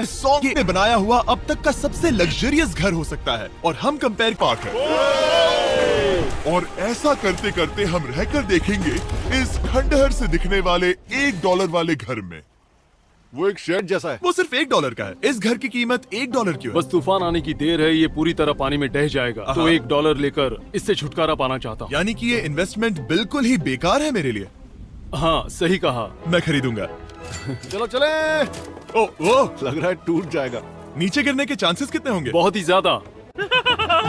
100 में बनाया हुआ अब तक का सबसे लग्जरियस घर हो सकता है, और हम कंपेयर पार्क है। और ऐसा करते करते हम रहकर देखेंगे इस खंडहर से दिखने वाले $1 वाले घर में। वो एक शेड जैसा है। वो सिर्फ $1 का है। इस घर की कीमत $1 क्यों है? बस तूफान आने की देर है, ये पूरी तरह पानी में ढह जाएगा, तो $1 लेकर इससे छुटकारा पाना चाहता हूँ। यानी कि ये इन्वेस्टमेंट बिल्कुल ही बेकार है मेरे लिए। हाँ, सही कहा। मैं खरीदूंगा। चलो चले। ओह, लग रहा है टूट जाएगा। नीचे गिरने के चांसेस कितने होंगे? बहुत ही ज्यादा।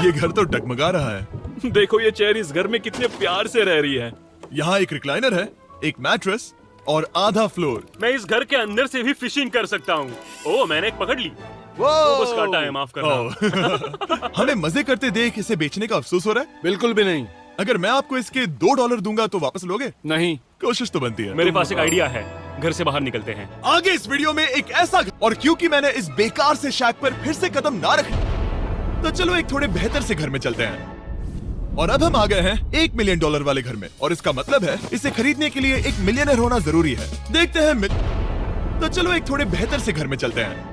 ये घर तो डगमगा रहा है। देखो ये चेयर इस घर में कितने प्यार से रह रही है। यहाँ एक रिक्लाइनर है, एक मैट्रेस और आधा फ्लोर। मैं इस घर के अंदर से भी फिशिंग कर सकता हूँ। ओह, मैंने एक पकड़ ली। वो बस काटा है, माफ करना। हमें मजे करते देख इसे बेचने का अफसोस हो रहा है? बिल्कुल भी नहीं। अगर मैं आपको इसके $2 दूंगा तो वापस लोगे? नहीं। कोशिश तो बनती है। मेरे पास एक आइडिया है, घर से बाहर निकलते हैं। आगे इस वीडियो में एक ऐसा और क्योंकि मैंने इस बेकार से शैक पर फिर से कदम ना रखे, तो चलो एक थोड़े बेहतर से घर में चलते हैं। और अब हम आ गए हैं $1 मिलियन वाले घर में, और इसका मतलब है इसे खरीदने के लिए एक मिलियनर होना जरूरी है। देखते हैं तो चलो एक थोड़े बेहतर से घर में चलते हैं।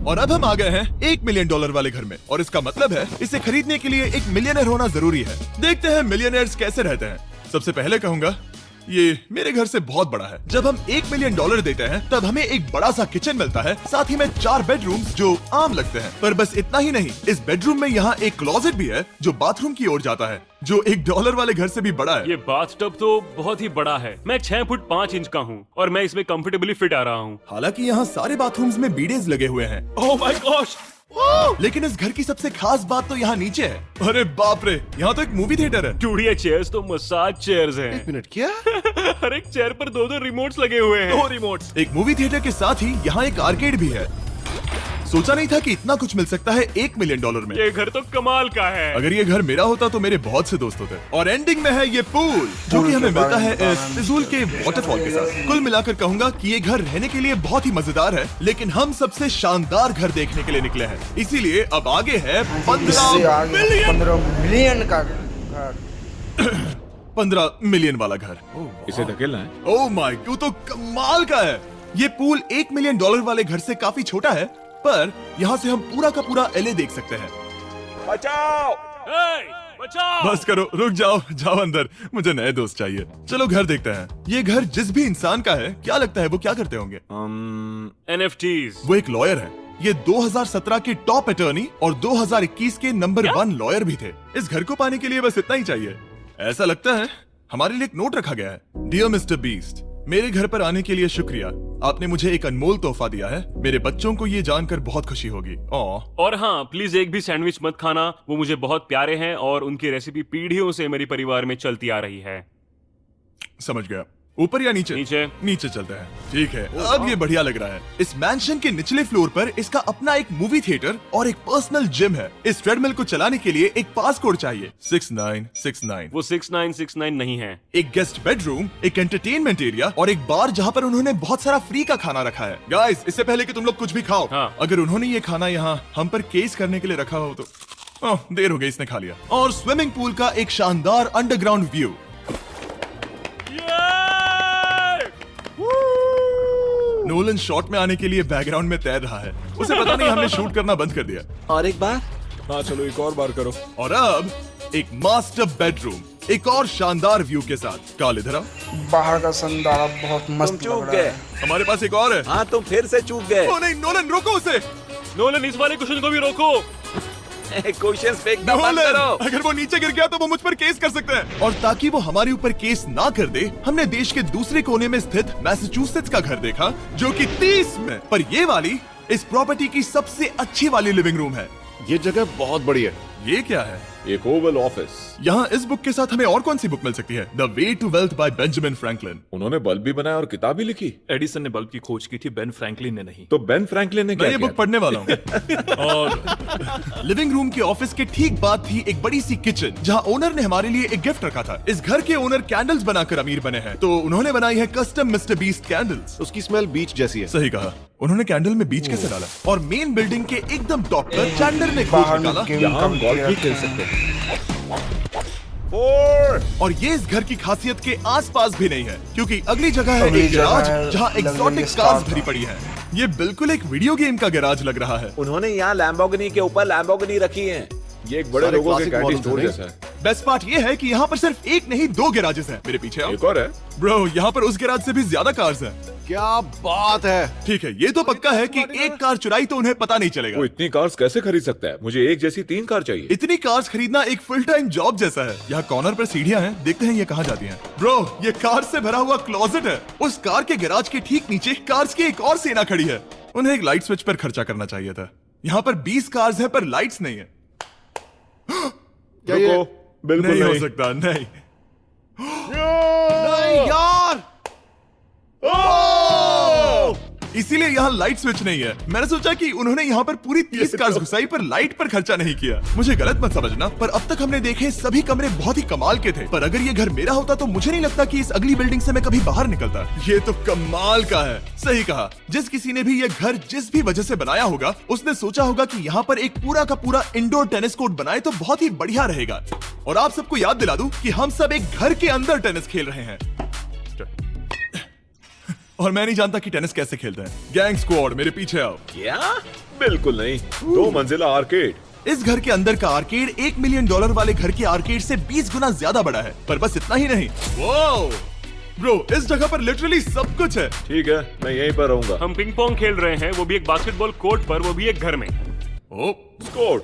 और अब हम आ गए हैं $1 मिलियन वाले घर में, और इसका मतलब है इसे खरीदने के लिए एक मिलियनर होना जरूरी है। देखते हैं मिलियनर्स कैसे रहते हैं। सबसे पहले कहूंगा ये मेरे घर से बहुत बड़ा है। जब हम $1 मिलियन देते हैं तब हमें एक बड़ा सा किचन मिलता है, साथ ही में 4 बेडरूम्स जो आम लगते हैं। पर बस इतना ही नहीं, इस बेडरूम में यहाँ एक क्लोजेट भी है जो बाथरूम की ओर जाता है, जो $1 वाले घर से भी बड़ा है। ये बाथटब तो बहुत ही बड़ा है। मैं 6 फुट 5 इंच का हूँ और मैं इसमें कंफर्टेबली फिट आ रहा हूँ। हालांकि यहाँ सारे बाथरूम्स में बीडेज लगे हुए हैं। Oh my gosh! लेकिन इस घर की सबसे खास बात तो यहाँ नीचे है। अरे बाप रे, यहाँ तो एक मूवी थिएटर है। टूड, ये चेयर्स तो मसाज चेयर्स हैं। एक मिनट, क्या? हर एक चेयर पर 2-2 रिमोट्स लगे हुए हैं। 2 रिमोट्स। एक मूवी थिएटर के साथ ही यहाँ एक आर्केड भी है। सोचा नहीं था कि इतना कुछ मिल सकता है $1 मिलियन में। ये घर तो कमाल का है। अगर ये घर मेरा होता तो मेरे बहुत से दोस्त होते। और एंडिंग में है ये पूल, जो कि हमें मिलता है इस फिजूल के वाटरफॉल के साथ। कुल मिलाकर कहूंगा कि ये घर रहने के लिए बहुत ही मजेदार है, लेकिन हम सबसे शानदार घर देखने के लिए निकले हैं। इसीलिए अब आगे है 15 मिलियन का घर। 15 मिलियन वाला घर। इसे धकेलना है। ओह माय, क्यों तो कमाल का है। ये पूल $1 मिलियन वाले घर से काफी छोटा है, पर यहाँ से हम पूरा का पूरा LA देख सकते हैं। बचाओ! बचाओ! बस करो, रुक जाओ, जाओ अंदर, मुझे नए दोस्त चाहिए। चलो घर देखते हैं। ये घर जिस भी इंसान का है, क्या लगता है वो क्या करते होंगे? NFTs। वो एक लॉयर है। ये 2017 के टॉप अटर्नी और 2021 के नंबर 1 लॉयर भी थे। इस घर को पाने के लिए बस इतना ही चाहिए। ऐसा लगता है हमारे लिए एक नोट रखा गया है। डियर मिस्टर बीस्ट, मेरे घर पर आने के लिए शुक्रिया। आपने मुझे एक अनमोल तोहफा दिया है। मेरे बच्चों को ये जानकर बहुत खुशी होगी। और हाँ, प्लीज एक भी सैंडविच मत खाना, वो मुझे बहुत प्यारे हैं और उनकी रेसिपी पीढ़ियों से मेरे परिवार में चलती आ रही है। समझ गया। ऊपर या नीचे? नीचे। नीचे चलते हैं। ठीक है, अब ये बढ़िया लग रहा है। इस मैंशन के निचले फ्लोर पर इसका अपना एक मूवी थिएटर और एक पर्सनल जिम है। इस ट्रेडमिल को चलाने के लिए एक पास कोड चाहिए, 6969। वो 6969 नहीं है। एक गेस्ट बेडरूम, एक एंटरटेनमेंट एरिया और एक बार जहाँ पर उन्होंने बहुत सारा फ्री का खाना रखा है। गाइस, इससे पहले कि तुम लोग कुछ भी खाओ, हाँ। अगर उन्होंने ये खाना यहाँ हम पर केस करने के लिए रखा हो तो देर हो गई, इसने खा लिया। और स्विमिंग पूल का एक शानदार अंडरग्राउंड व्यू। नोलन शॉट में आने के लिए बैकग्राउंड में तैर रहा है। उसे पता नहीं हमने शूट करना बंद कर दिया। और एक बार। हाँ चलो, एक और बार करो। और अब एक मास्टर बेडरूम, एक और शानदार व्यू के साथ। काल इधर आओ। बाहर का संदारा बहुत मस्त चूक लग रहा गए। है। हमारे पास एक और है। हाँ, तुम फिर से चूक गए। ओ नहीं, नोलन रोको उसे। नोलन, इस वाले क्वेश्चन को भी रोको। क्वेश्चन फेंकना बंद नोलन, करो। अगर वो नीचे गिर गया तो वो मुझ पर केस कर सकते हैं। और ताकि वो हमारे ऊपर केस ना कर दे, हमने देश के दूसरे कोने में स्थित मैसाचुसेट्स का घर देखा, जो कि 30 में। पर ये वाली इस प्रॉपर्टी की सबसे अच्छी वाली लिविंग रूम है। ये जगह बहुत बड़ी है। ये क्या है? एक ओवल ऑफिस। यहाँ इस बुक के साथ हमें और कौन सी बुक मिल सकती है? The way to wealth by Benjamin Franklin. उन्होंने बल्ब भी बनाया और किताब भी लिखी। एडिसन ने बल्ब की खोज की थी, बेन फ्रैंकलिन ने नहीं। तो बेन फ्रैंकलिन ने मैं क्या ये किया बुक पढ़ने वाला हूँ। और लिविंग रूम के ऑफिस के ठीक बाद थी एक बड़ी सी किचन, जहाँ ओनर ने हमारे लिए एक गिफ्ट रखा था। इस घर के ओनर कैंडल्स बनाकर अमीर बने हैं, तो उन्होंने बनाई है कस्टम मिस्टर बीस्ट कैंडल्स। उसकी स्मेल बीच जैसी है। सही कहा। उन्होंने कैंडल में बीच कैसे डाला? और मेन बिल्डिंग के एकदम टॉप पर चैंडलर ने खोज बाहर निकाला। गेम यहाँ हम कम गोल्फ भी किया। खेल सकते हैं। 4 और ये इस घर की खासियत के आसपास भी नहीं है, क्योंकि अगली जगह है अगली एक जगह गैराज है जहाँ luxurious एक्सोटिक cars कार्स का। भरी पड़ी है। ये बिल्कुल एक वीडियो गेम का गैराज लग रहा है। उन्होंने यहाँ लैम्बोर्गिनी के ऊपर लैम्बोर्गिनी रखी है। ये एक बड़े सारे लोगों के classic कैंडी models स्टोर हैं, जैसा है। बेस्ट पार्ट ये है कि यहाँ पर सिर्फ एक नहीं 2 गैराजेस हैं। मेरे पीछे आओ। एक और है। ब्रो, यहाँ पर उस गैराज से भी ज्यादा कार्स हैं। क्या बात है। ठीक है, ये तो पक्का है कि एक कार चुराई तो उन्हें पता नहीं चलेगा। वो इतनी कार्स कैसे खरीद सकता है? मुझे एक जैसी 3 कार चाहिए। इतनी कार्स खरीदना एक फुल टाइम जॉब जैसा है। यहाँ कॉर्नर पर सीढ़ियां हैं, देखते हैं ये कहाँ जाती हैं। ब्रो, ये कार से भरा हुआ क्लोजेट है। उस कार के गैराज के ठीक नीचे कार्स की एक और सेना खड़ी है। उन्हें एक लाइट स्विच पर खर्चा करना चाहिए था। यहाँ पर 20 कार्स हैं पर लाइट्स नहीं है। रुको, बिल्कुल नहीं हो नहीं। सकता, नहीं। नहीं यार। इसीलिए यहाँ लाइट स्विच नहीं है। मैंने सोचा कि उन्होंने यहाँ पर पूरी 30 कार्स घुसाई पर लाइट पर खर्चा नहीं किया। मुझे गलत मत समझना, पर अब तक हमने देखे सभी कमरे बहुत ही कमाल के थे। पर अगर ये घर मेरा होता तो मुझे नहीं लगता कि इस अगली बिल्डिंग से मैं कभी बाहर निकलता। ये तो कमाल का है। सही कहा। जिस किसी ने भी ये घर जिस भी वजह से बनाया होगा, उसने सोचा होगा कि यहाँ पर एक पूरा का पूरा इंडोर टेनिस कोर्ट बनाए तो बहुत ही बढ़िया रहेगा। और आप सबको याद दिला दूं कि हम सब एक घर के अंदर टेनिस खेल रहे हैं। और मैं नहीं जानता कि टेनिस कैसे खेलते हैं। गैंग स्क्वाड, मेरे पीछे आओ। क्या? बिल्कुल नहीं। 2 मंजिला आर्केड। इस घर के अंदर का आर्केड $1 मिलियन वाले घर के आर्केड से 20 गुना ज्यादा बड़ा है। पर बस इतना ही नहीं। वाओ ब्रो, इस जगह पर लिटरली सब कुछ है। ठीक है, मैं यहीं पर रहूंगा। हम पिंग पोंग खेल रहे हैं, वो भी एक बास्केटबॉल कोर्ट पर, वो भी एक घर में। ओ, स्कोर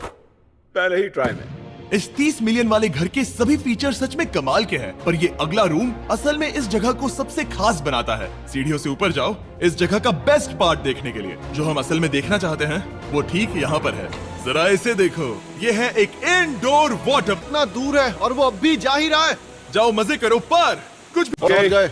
पहले ही ट्राई में। इस 30 मिलियन वाले घर के सभी फीचर सच में कमाल के हैं, पर ये अगला रूम असल में इस जगह को सबसे खास बनाता है। सीढ़ियों से ऊपर जाओ इस जगह का बेस्ट पार्ट देखने के लिए। जो हम असल में देखना चाहते हैं वो ठीक यहाँ पर है। जरा इसे देखो, ये है एक इंडोर वाटर। इतना दूर है और वो अब भी जा ही रहा है। जाओ मजे करो, पर कुछ Okay.